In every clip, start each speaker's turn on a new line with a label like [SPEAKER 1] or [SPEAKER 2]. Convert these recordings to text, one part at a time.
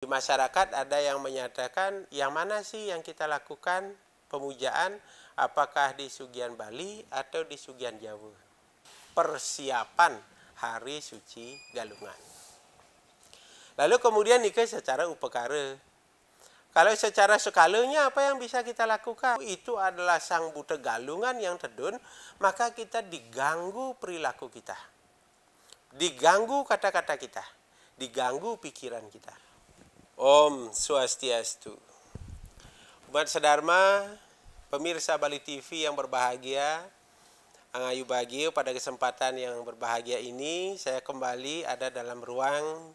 [SPEAKER 1] Di masyarakat ada yang menyatakan yang mana sih yang kita lakukan pemujaan, apakah di Sugian Bali atau di Sugian Jawa. Persiapan hari suci Galungan. Lalu kemudian nikah secara upekara. Kalau secara skalanya apa yang bisa kita lakukan? Itu adalah sang buta galungan yang tedun, maka kita diganggu perilaku kita. Diganggu kata-kata kita. Diganggu pikiran kita. Om Swastiastu. Umat sedharma, pemirsa Bali TV yang berbahagia, Angayu Bagio, pada kesempatan yang berbahagia ini saya kembali ada dalam ruang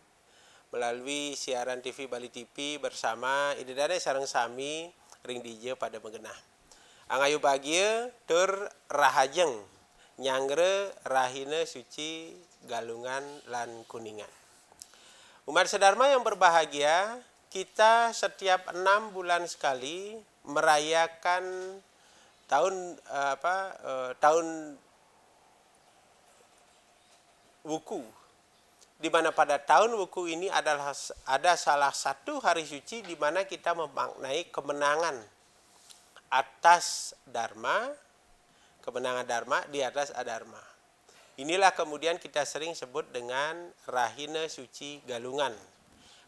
[SPEAKER 1] melalui siaran TV Bali TV bersama Idedane sareng sami ring DJ pada mengenah. Angayu Bagio tur rahajeng nyangre rahina suci Galungan lan Kuningan. Umat sedharma yang berbahagia, kita setiap 6 bulan sekali merayakan tahun Wuku, di mana pada tahun Wuku ini ada salah satu hari suci di mana kita memaknai kemenangan atas Dharma, kemenangan Dharma di atas adharma. Inilah kemudian kita sering sebut dengan Rahina Suci Galungan.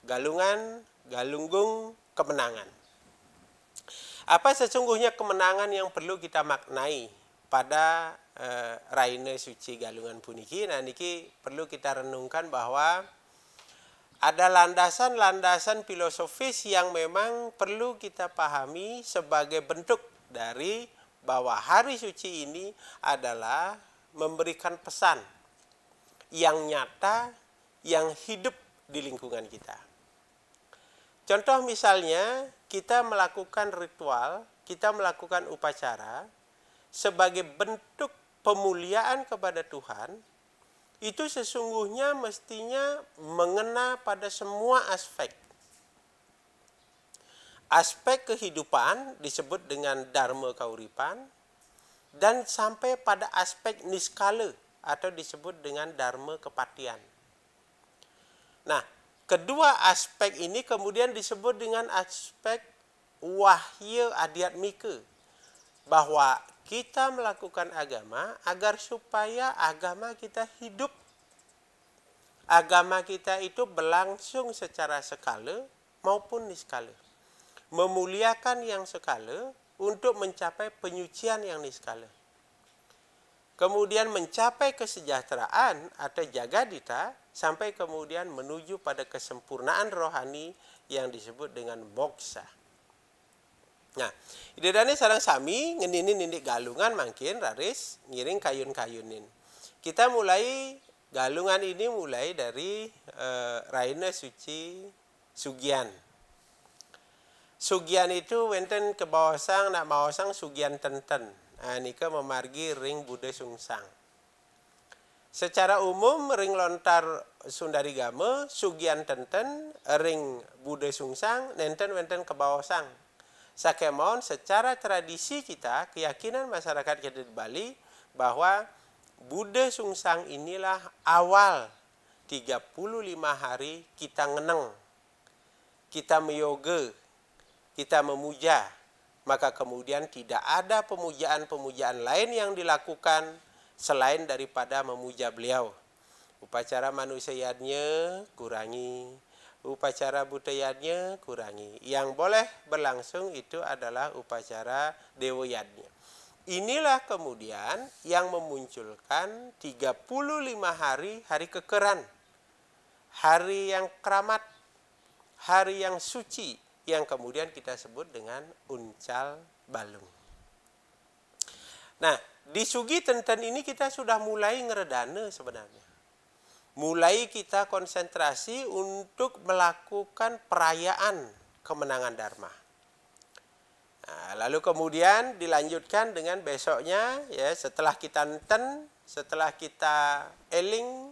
[SPEAKER 1] Galungan, galunggung, kemenangan. Apa sesungguhnya kemenangan yang perlu kita maknai pada Rahina Suci Galungan puniki? Nah, niki perlu kita renungkan bahwa ada landasan-landasan filosofis yang memang perlu kita pahami sebagai bentuk dari bahwa hari suci ini adalah memberikan pesan yang nyata, yang hidup di lingkungan kita. Contoh misalnya, kita melakukan ritual, kita melakukan upacara sebagai bentuk pemuliaan kepada Tuhan, itu sesungguhnya mestinya mengena pada semua aspek. Aspek kehidupan disebut dengan Dharma Kauripan, dan sampai pada aspek niskala atau disebut dengan Dharma Kepatian. Nah, kedua aspek ini kemudian disebut dengan aspek wahya adhyatmika, bahwa kita melakukan agama agar supaya agama kita hidup. Agama kita itu berlangsung secara skala maupun niskala. Memuliakan yang skala untuk mencapai penyucian yang niskala. Kemudian mencapai kesejahteraan atau jagadita sampai kemudian menuju pada kesempurnaan rohani yang disebut dengan moksa. Nah, idedane sareng sami ngeninin nindik galungan mangkin raris ngiring kayun-kayunin. Kita mulai galungan ini mulai dari Rahina Suci Sugian. Sugian itu wenten ke bawasang nak mawasang Sugian tenten. Nah, nika memargi ring Buddha Sungsang. Secara umum ring lontar Sundarigama Sugian tenten ring Buddha Sungsang nenten wenten ke bawasang. Sakemon secara tradisi kita, keyakinan masyarakat kita di Bali bahwa Buddha Sungsang inilah awal 35 hari kita ngeneng, kita meyoga, kita memuja, maka kemudian tidak ada pemujaan-pemujaan lain yang dilakukan selain daripada memuja beliau. Upacara manusiaannya kurangi, upacara budayanya kurangi. Yang boleh berlangsung itu adalah upacara dewayadnya. Inilah kemudian yang memunculkan 35 hari kekeran, hari yang keramat, hari yang suci, yang kemudian kita sebut dengan Uncal Balung. Nah, di Sugi Tenten ini kita sudah mulai ngeredane sebenarnya. Mulai kita konsentrasi untuk melakukan perayaan kemenangan Dharma. Nah, lalu kemudian dilanjutkan dengan besoknya, ya, setelah kita nenten, setelah kita eling,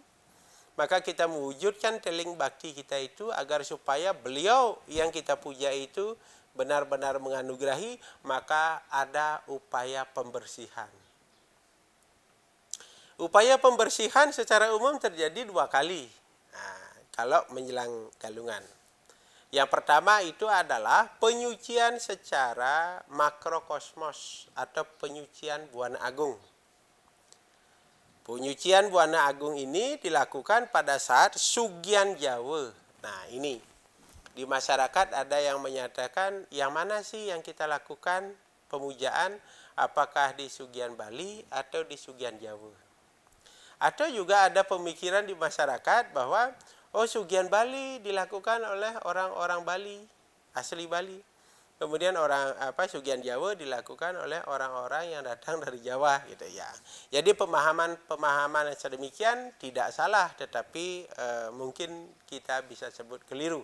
[SPEAKER 1] maka kita mewujudkan teling bakti kita itu agar supaya beliau yang kita puja itu benar-benar menganugerahi, maka ada upaya pembersihan. Upaya pembersihan secara umum terjadi 2 kali. Nah, kalau menjelang galungan. Yang pertama itu adalah penyucian secara makrokosmos atau penyucian Buana Agung. Penyucian Buana Agung ini dilakukan pada saat Sugian Jawa. Nah ini, di masyarakat ada yang menyatakan yang mana sih yang kita lakukan pemujaan, apakah di Sugian Bali atau di Sugian Jawa. Atau juga ada pemikiran di masyarakat bahwa Sugian Bali dilakukan oleh orang-orang Bali, asli Bali. Kemudian Sugian Jawa dilakukan oleh orang-orang yang datang dari Jawa gitu ya. Jadi pemahaman yang sedemikian tidak salah, tetapi mungkin kita bisa sebut keliru.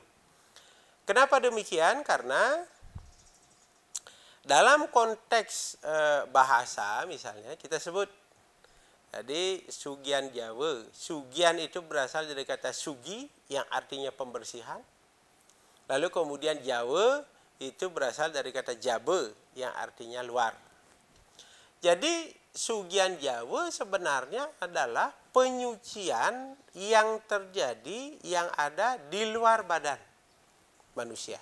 [SPEAKER 1] Kenapa demikian? Karena dalam konteks bahasa misalnya kita sebut, jadi Sugian Jawa, Sugian itu berasal dari kata sugi yang artinya pembersihan. Lalu kemudian Jawa itu berasal dari kata jabe yang artinya luar. Jadi Sugian Jawa sebenarnya adalah penyucian yang terjadi yang ada di luar badan manusia.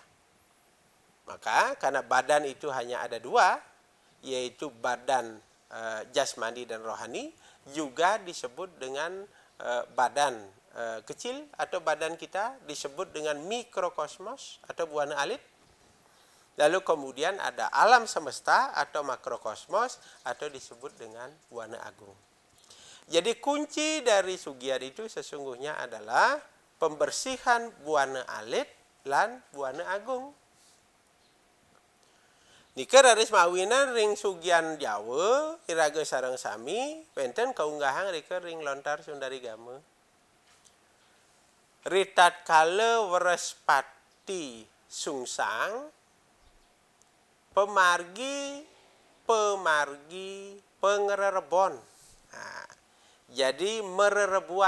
[SPEAKER 1] Maka karena badan itu hanya ada dua, yaitu badan jasmani dan rohani, juga disebut dengan badan kecil atau badan kita disebut dengan mikrokosmos atau buana alit. Lalu kemudian ada alam semesta atau makrokosmos atau disebut dengan buana agung. Jadi kunci dari Sugian itu sesungguhnya adalah pembersihan buana alit dan buana agung. Nika raris mawinan ring Sugian Jawa, iraga sareng sami, wenten kaunggahan rika ring lontar Sundari Gama. Ritat kala Werespati sungsang, pemargi pengererebon. Nah, jadi mererebu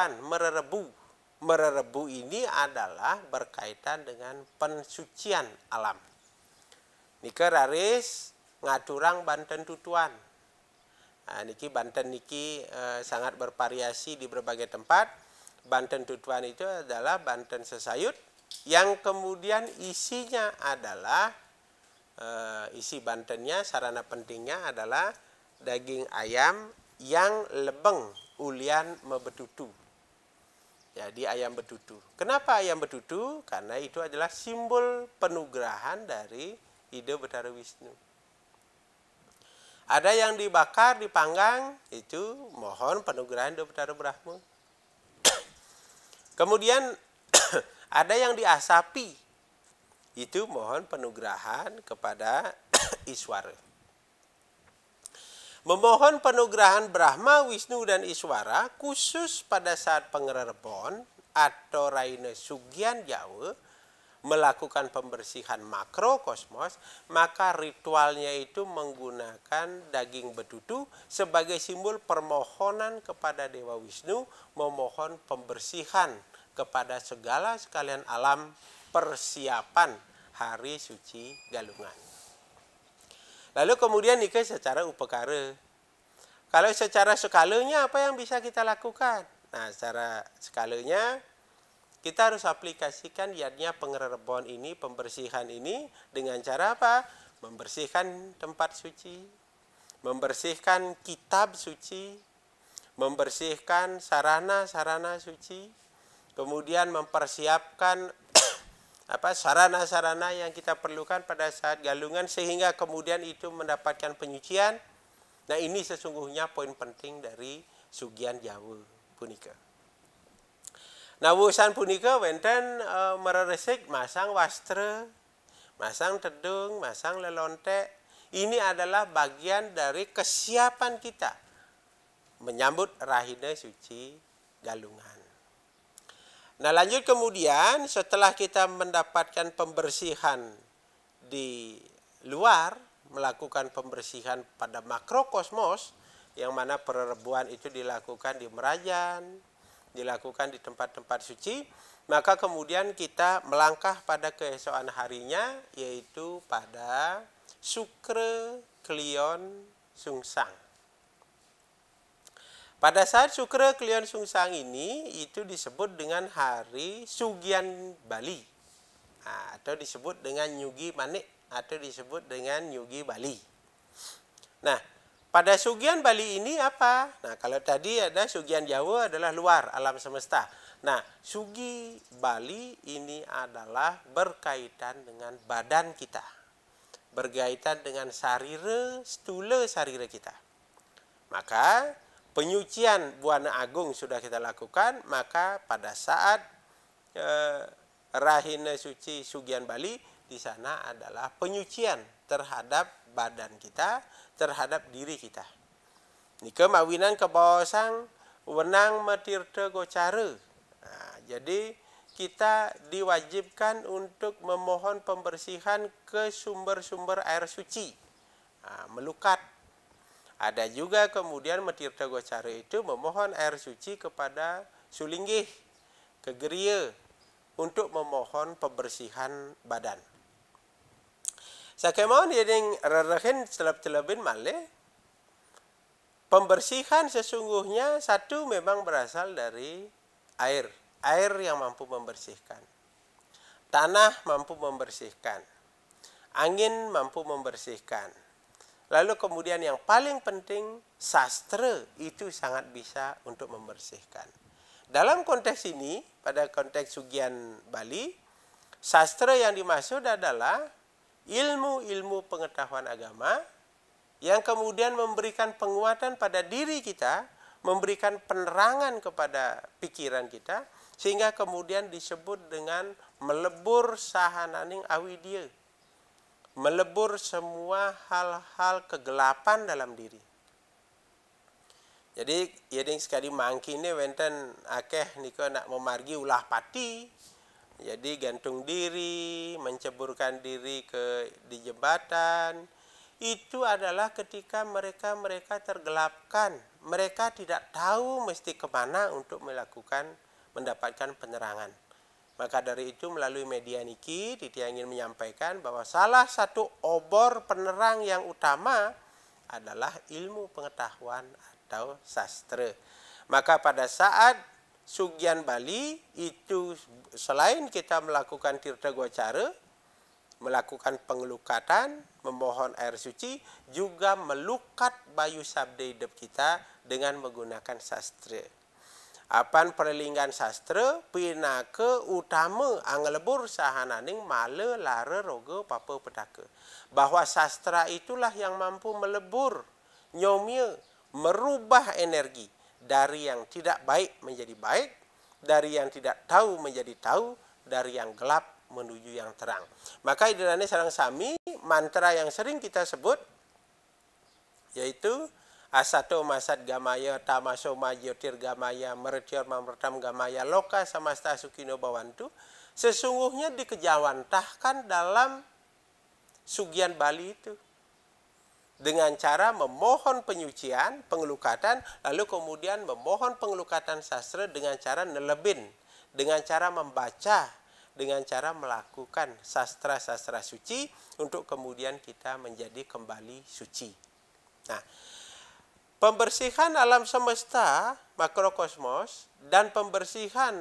[SPEAKER 1] ini adalah berkaitan dengan pensucian alam. Nika raris ngaturang Banten tutuan. Nah, niki Banten niki sangat bervariasi di berbagai tempat. Banten tutuan itu adalah Banten sesayut yang kemudian isinya adalah isi Bantennya, sarana pentingnya adalah daging ayam yang lebeng ulian mebetutu. Jadi ayam betutu. Kenapa ayam betutu? Karena itu adalah simbol penugrahan dari Ida Betara Wisnu. Ada yang dibakar, dipanggang, itu mohon penugrahan Ida Betara Brahma. Kemudian ada yang diasapi, itu mohon penugrahan kepada Iswara. Memohon penugrahan Brahma, Wisnu, dan Iswara khusus pada saat pengererebon atau Raina Sugian Jawa melakukan pembersihan makrokosmos, maka ritualnya itu menggunakan daging betutu sebagai simbol permohonan kepada Dewa Wisnu, memohon pembersihan kepada segala sekalian alam, persiapan hari suci Galungan. Lalu kemudian nikah secara upekara. Kalau secara skalanya apa yang bisa kita lakukan? Nah, secara skalanya kita harus aplikasikan yadnya pengererebon ini, pembersihan ini dengan cara apa? Membersihkan tempat suci, membersihkan kitab suci, membersihkan sarana-sarana suci, kemudian mempersiapkan sarana-sarana yang kita perlukan pada saat Galungan sehingga kemudian itu mendapatkan penyucian. Nah, ini sesungguhnya poin penting dari Sugian Jawa punika. Nah, wusan punika wenten mereresik masang wastra, masang tedung, masang lelontek. Ini adalah bagian dari kesiapan kita menyambut Rahina Suci Galungan. Nah, lanjut kemudian setelah kita mendapatkan pembersihan di luar, melakukan pembersihan pada makrokosmos, yang mana pererebuan itu dilakukan di Merajan, dilakukan di tempat-tempat suci, maka kemudian kita melangkah pada keesokan harinya, yaitu pada Sukra Klion Sungsang. Pada saat Sukra Klion Sungsang ini, itu disebut dengan hari Sugian Bali. atau disebut dengan Nyugi Manik atau disebut dengan Nyugi Bali. Nah, pada Sugian Bali ini apa? Nah, kalau tadi ada Sugian Jawa adalah luar alam semesta. Nah, Sugi Bali ini adalah berkaitan dengan badan kita. Berkaitan dengan sarira, stula sarira kita. Maka penyucian Buana Agung sudah kita lakukan, maka pada saat Rahina Suci Sugian Bali, di sana adalah penyucian terhadap badan kita, terhadap diri kita. Nika mawinan ke bawasang wenang metirta gocara. Nah, jadi kita diwajibkan untuk memohon pembersihan ke sumber-sumber air suci. Nah, melukat. Ada juga kemudian metirta gocara itu memohon air suci kepada Sulinggih, ke Geria, untuk memohon pembersihan badan. Sakemon yang rerahin celab-celabin malih, pembersihan sesungguhnya satu memang berasal dari air. Air yang mampu membersihkan. Tanah mampu membersihkan. Angin mampu membersihkan. Lalu kemudian yang paling penting, sastra itu sangat bisa untuk membersihkan. Dalam konteks ini, pada konteks Sugian Bali, sastra yang dimaksud adalah ilmu-ilmu pengetahuan agama yang kemudian memberikan penguatan pada diri kita, memberikan penerangan kepada pikiran kita, sehingga kemudian disebut dengan melebur sahananing awidya, melebur semua hal-hal kegelapan dalam diri. Jadi yang sekali mangki ini wenten akeh niko nak memargi ulah pati. Jadi gantung diri, menceburkan diri di jembatan, itu adalah ketika mereka tergelapkan. Mereka tidak tahu mesti kemana untuk mendapatkan penerangan. Maka dari itu melalui media niki, Titi ingin menyampaikan bahwa salah satu obor penerang yang utama adalah ilmu pengetahuan atau sastra. Maka pada saat Sugian Bali itu selain kita melakukan tirta gocara, melakukan pengelukatan, memohon air suci, juga melukat bayu sabda hidup kita dengan menggunakan sastra. Apan perlinggan sastra pinaka utama anglebur sahananing mala lara roga papa petaka. Bahwa sastra itulah yang mampu melebur, nyomia, merubah energi dari yang tidak baik menjadi baik, dari yang tidak tahu menjadi tahu, dari yang gelap menuju yang terang. Maka idane sareng sami mantra yang sering kita sebut yaitu asato masat gamaya tamaso majyotir gamaya meretyor mamretam gamaya loka samasta sukino bawantu, sesungguhnya dikejawantahkan dalam Sugian Bali itu. Dengan cara memohon penyucian, pengelukatan, lalu kemudian memohon pengelukatan sastra dengan cara nelebin, dengan cara membaca, dengan cara melakukan sastra-sastra suci untuk kemudian kita menjadi kembali suci. Nah, pembersihan alam semesta makrokosmos dan pembersihan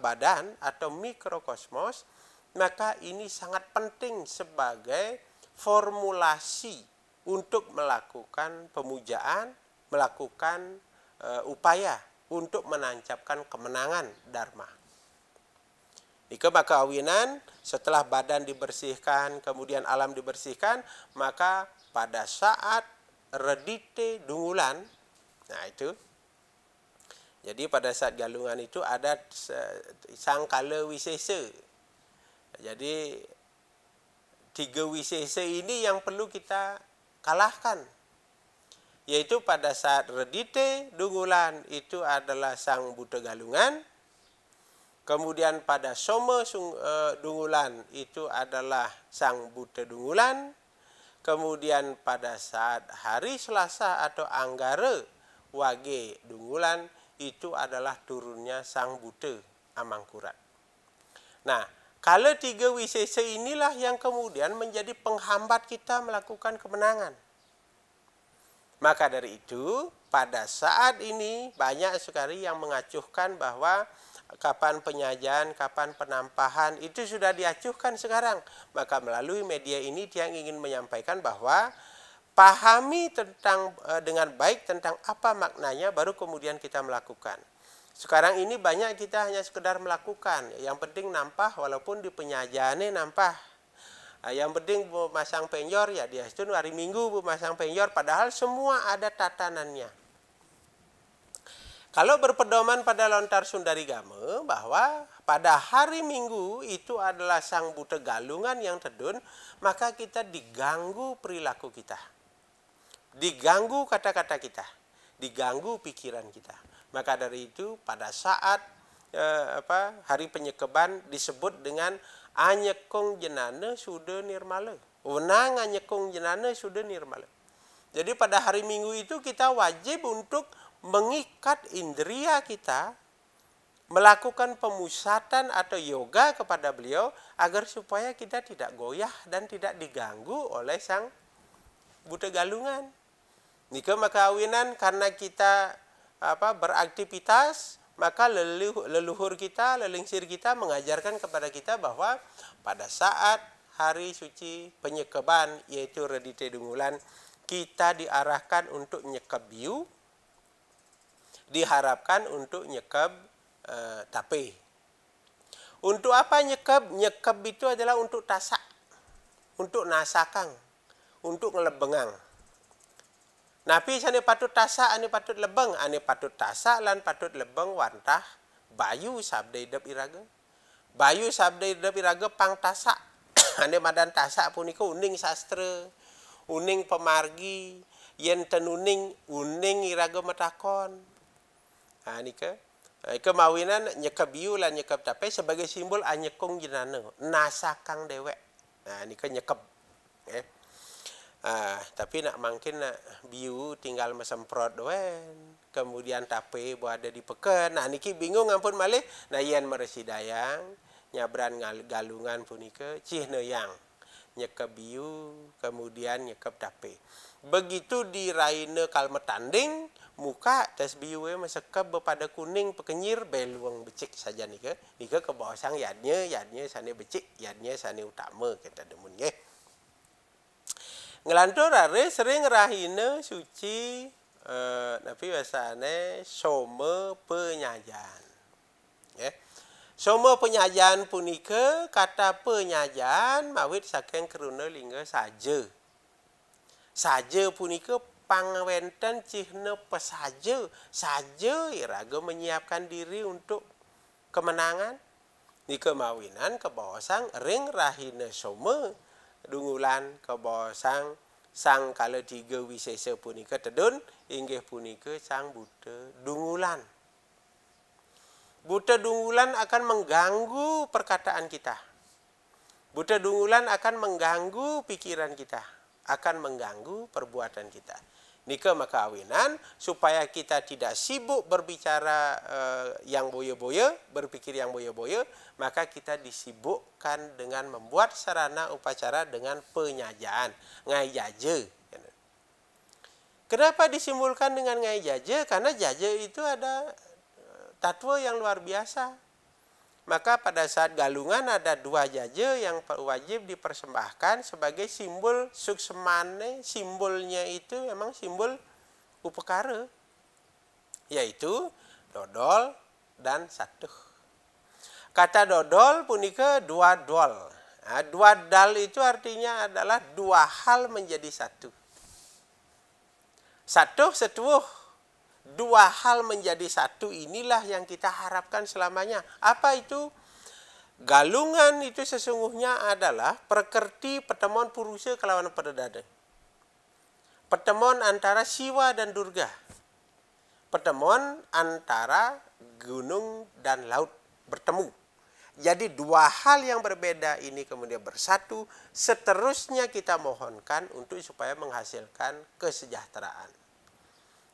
[SPEAKER 1] badan atau mikrokosmos, maka ini sangat penting sebagai formulasi untuk melakukan pemujaan, melakukan upaya untuk menancapkan kemenangan Dharma. Di kemakawinan, setelah badan dibersihkan, kemudian alam dibersihkan, maka pada saat redite dungulan, nah itu, jadi pada saat galungan itu ada sangkala wisesa. Jadi 3 wisesa ini yang perlu kita kalahkan, yaitu pada saat redite dungulan itu adalah sang Buddha galungan, kemudian pada soma dungulan itu adalah sang Buddha dungulan, kemudian pada saat hari Selasa atau Anggara wage dungulan itu adalah turunnya sang Buddha Amangkurat. Nah, kalau 3 wisesa inilah yang kemudian menjadi penghambat kita melakukan kemenangan. Maka dari itu, pada saat ini banyak sekali yang mengacuhkan bahwa kapan penyajian, kapan penampahan, itu sudah diacuhkan sekarang. Maka melalui media ini dia ingin menyampaikan bahwa pahami tentang dengan baik tentang apa maknanya, baru kemudian kita melakukan. Sekarang ini banyak kita hanya sekedar melakukan, yang penting nampah, walaupun di penyajiannya nampah. Yang penting memasang penyor, ya dia itu hari Minggu memasang penyor, padahal semua ada tatanannya. Kalau berpedoman pada lontar Sundari Game bahwa pada hari Minggu itu adalah sang buta galungan yang tedun, maka kita diganggu perilaku kita, diganggu kata-kata kita, diganggu pikiran kita. Maka dari itu pada saat hari penyekeban disebut dengan anyekung jenana sudah nirmala. Wenang anyekung jenana sudah nirmala. Jadi pada hari Minggu itu kita wajib untuk mengikat indria kita, melakukan pemusatan atau yoga kepada beliau agar supaya kita tidak goyah dan tidak diganggu oleh sang buta galungan. Nika makawinan karena kita beraktivitas, maka leluhur kita, lelingsir kita mengajarkan kepada kita bahwa pada saat hari suci penyekeban yaitu Redite Dungulan, kita diarahkan untuk nyekeb biu, diharapkan untuk nyekeb tape. Untuk apa nyekeb? Nyekeb itu adalah untuk tasak, untuk nasakang, untuk ngelebengang. Napi sane patut tasak, ane patut lebeng, ane patut tasak lan patut lebeng wantah bayu sabda idep iraga. Bayu sabda idep iraga pang tasak. Ane madan tasak punika uning sastra, uning pemargi, yen tenuning uning iraga metakon. Nika kemawinan nyekep biu lan nyekep tape sebagai simbol anyekung jenana, nasakang dewek. Nika nyekep. Tapi nak mungkin nak biu tinggal mesemprot doen, kemudian tape buat ada di peken. Nah niki bingung ampun malih. Nah yen meresi dayang nyabran galungan punika cih yang nyekep biu kemudian nyekep tape. Begitu diraine kalme tanding muka tes biu mesekep bepada kuning pekenyir beluang becik saja nika ke bawah sang yadnya sane becik, yadnya sane utama kita demun nggih. Ngelantur are sering rahina suci tapi biasane soma penyajian. Ya. Soma penyajian punika kata penyajian mawit saking keruna lingga saja. Saja punika pangwenten cihna pesaja. Saja iraga menyiapkan diri untuk kemenangan. Nika mawinan kebawasang ring rahina soma Dungulan kebawasang sang kala tiga wisesa punika tedun inggih punika sang buta dungulan. Buta dungulan akan mengganggu perkataan kita. Buta dungulan akan mengganggu pikiran kita, akan mengganggu perbuatan kita. Nika maka awinan supaya kita tidak sibuk berbicara yang boya-boya, berpikir yang boya-boya, maka kita disibukkan dengan membuat sarana upacara dengan penyajaan, ngai jaje. Kenapa disimbolkan dengan ngai jaje? Karena jaje itu ada tatwa yang luar biasa. Maka pada saat galungan ada dua jaje yang wajib dipersembahkan sebagai simbol suksemane. Simbolnya itu memang simbol upekara, yaitu dodol dan satuh. Kata dodol punika dua dol. Nah, dua dal itu artinya adalah dua hal menjadi satu. Satuh setuh. Dua hal menjadi satu, inilah yang kita harapkan selamanya. Apa itu? Galungan itu sesungguhnya adalah perkerti pertemuan purusa kelawan pedadada. Pertemuan antara Siwa dan Durga. Pertemuan antara gunung dan laut bertemu. Jadi dua hal yang berbeda ini kemudian bersatu, seterusnya kita mohonkan untuk supaya menghasilkan kesejahteraan.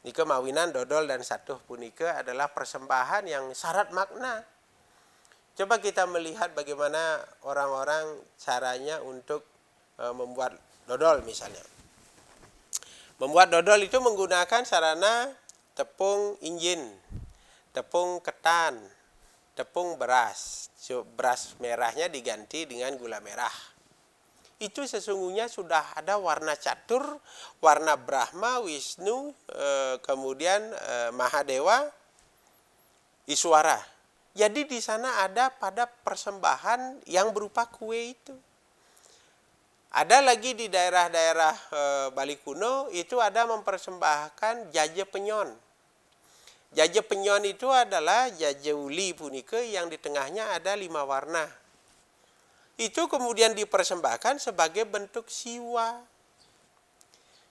[SPEAKER 1] Nika mawinan dodol dan satuh punika adalah persembahan yang syarat makna. Coba kita melihat bagaimana orang-orang caranya untuk membuat dodol misalnya. Membuat dodol itu menggunakan sarana tepung injin, tepung ketan, tepung beras. Beras merahnya diganti dengan gula merah. Itu sesungguhnya sudah ada warna catur, warna Brahma, Wisnu, kemudian Mahadewa, Iswara. Jadi di sana ada pada persembahan yang berupa kue itu. Ada lagi di daerah-daerah Bali kuno itu ada mempersembahkan jaje penyon. Jaje penyon itu adalah jaje uli punika yang di tengahnya ada 5 warna. Itu kemudian dipersembahkan sebagai bentuk siwa.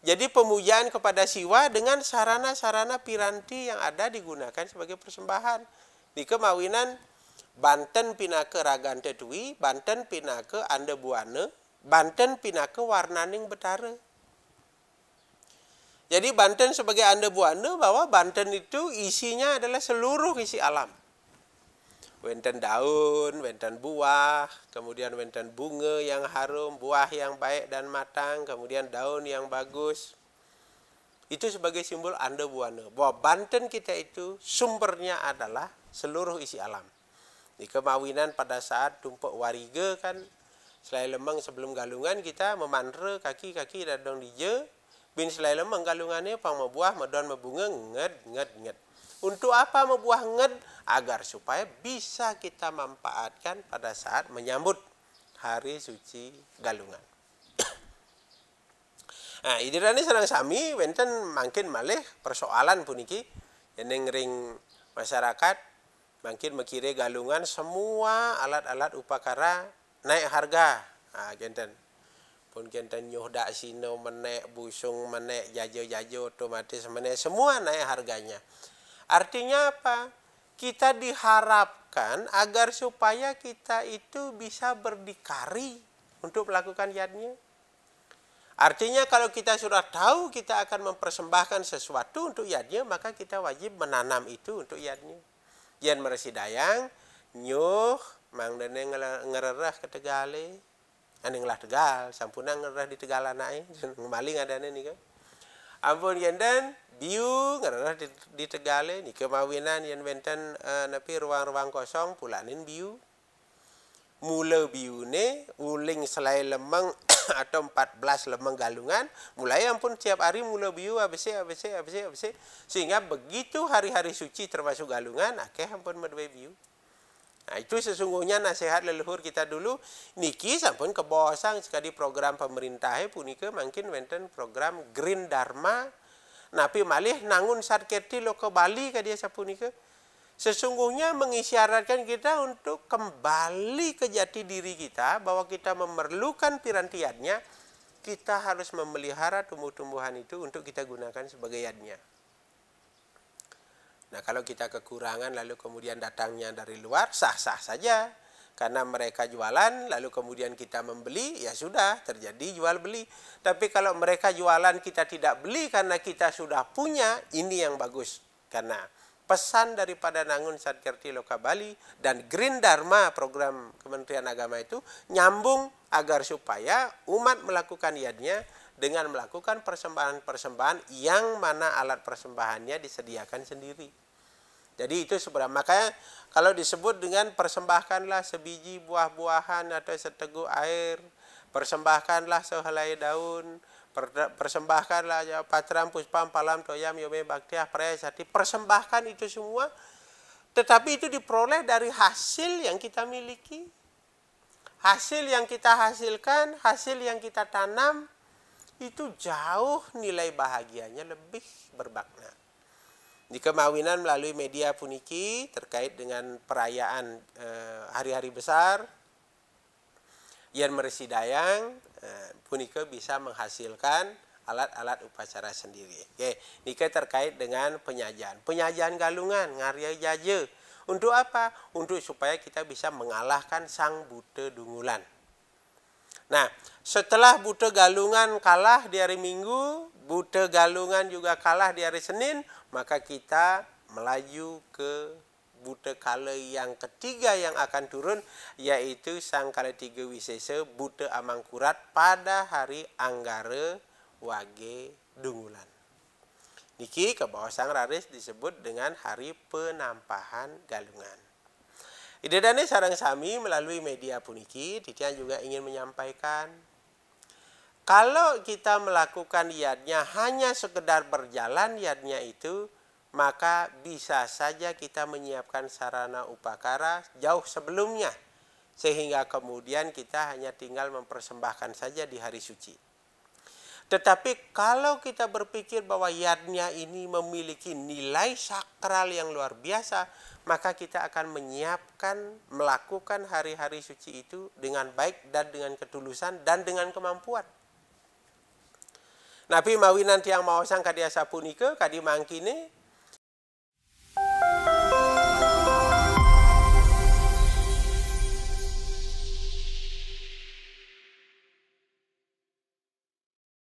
[SPEAKER 1] Jadi pemujaan kepada siwa dengan sarana-sarana piranti yang ada digunakan sebagai persembahan. Nika mawinan Banten pinake Ragante Dwi, Banten pinake Ande Buane, Banten pinake Warnaning Betara. Jadi Banten sebagai Ande Buane bahwa Banten itu isinya adalah seluruh isi alam. Wenten daun, wenten buah, kemudian wenten bunga yang harum, buah yang baik dan matang, kemudian daun yang bagus. Itu sebagai simbol Ande Buane. Bahwa Banten kita itu sumbernya adalah seluruh isi alam. Di kemawinan pada saat tumpuk warige kan, selai lemeng sebelum galungan kita memantre kaki-kaki dadong dije, bin selai lemeng galungannya pang mebuah, medon mebunga, nged. Untuk apa mebuah nged? Agar supaya bisa kita manfaatkan pada saat menyambut hari suci galungan. Nah, idirane sareng sami wenten mangkin malih persoalan puniki yeneng ring masyarakat mangkin mekire galungan semua alat-alat upakara naik harga. Nah, genten pun genten nyohda sino menek busung menek jajo-jajo otomatis menek semua naik harganya. Artinya apa? Kita diharapkan agar supaya kita itu bisa berdikari untuk melakukan yadnya. Artinya kalau kita sudah tahu kita akan mempersembahkan sesuatu untuk yadnya, maka kita wajib menanam itu untuk yadnya. Yen meresidayang, nyuh, mang dene ngererah ke Tegale, aning lah Tegal, sampuna ngererah di Tegal anake, maling adane nih kan. Ampun yenden, biu ngererah di Tegale, nih kemawinan yen wenten nepi ruang-ruang kosong, pulanin biu. Mula biune uling selai lemeng atau 14 lemeng galungan, mulai ampun tiap hari mula biu ABC sehingga begitu hari-hari suci termasuk galungan akeh ampun medwe biu. Nah, itu sesungguhnya nasihat leluhur kita dulu niki sampun kebosang sekali program pemerintah punika mungkin wenten program Green Dharma napi malih nangun sarketi lo ke Bali ka dia sapunika. Sesungguhnya mengisyaratkan kita untuk kembali ke jati diri kita bahwa kita memerlukan piranti yadnya, kita harus memelihara tumbuh-tumbuhan itu untuk kita gunakan sebagai yadnya. Nah, kalau kita kekurangan lalu kemudian datangnya dari luar, sah-sah saja. Karena mereka jualan lalu kemudian kita membeli, ya sudah terjadi jual beli. Tapi kalau mereka jualan kita tidak beli karena kita sudah punya, ini yang bagus. Karena pesan daripada Nangun Satkerti Loka Bali dan Green Dharma program Kementerian Agama itu nyambung agar supaya umat melakukan yadnya dengan melakukan persembahan-persembahan yang mana alat persembahannya disediakan sendiri. Jadi itu sebenarnya makanya kalau disebut dengan persembahkanlah sebiji buah-buahan atau seteguk air, persembahkanlah sehelai daun, persembahkanlah patram puspam palam toyam yome baktiah prayasati, persembahkan itu semua, tetapi itu diperoleh dari hasil yang kita miliki, hasil yang kita hasilkan, hasil yang kita tanam itu jauh nilai bahagianya lebih bermakna. Di kemawinan melalui media puniki terkait dengan perayaan hari-hari besar yang meresidayang punika bisa menghasilkan alat-alat upacara sendiri. Oke, nika terkait dengan penyajian. Penyajian galungan, ngarya jaje. Untuk apa? Untuk supaya kita bisa mengalahkan sang buta dungulan. Nah, setelah buta galungan kalah di hari Minggu, buta galungan juga kalah di hari Senin, maka kita melaju ke buta kala yang ketiga yang akan turun, yaitu sang kala tiga wisesa buta amangkurat pada hari Anggara Wage Dungulan. Niki ke bawah sang raris disebut dengan hari penampahan galungan. Idedane sareng sami melalui media puniki, Didian juga ingin menyampaikan, kalau kita melakukan yadnya hanya sekedar berjalan yadnya itu, maka bisa saja kita menyiapkan sarana upakara jauh sebelumnya, sehingga kemudian kita hanya tinggal mempersembahkan saja di hari suci. Tetapi kalau kita berpikir bahwa yadnya ini memiliki nilai sakral yang luar biasa, maka kita akan menyiapkan, melakukan hari-hari suci itu dengan baik dan dengan ketulusan dan dengan kemampuan. Nabi mawinan tiang maosang kadi asapunike, kadi mangkine,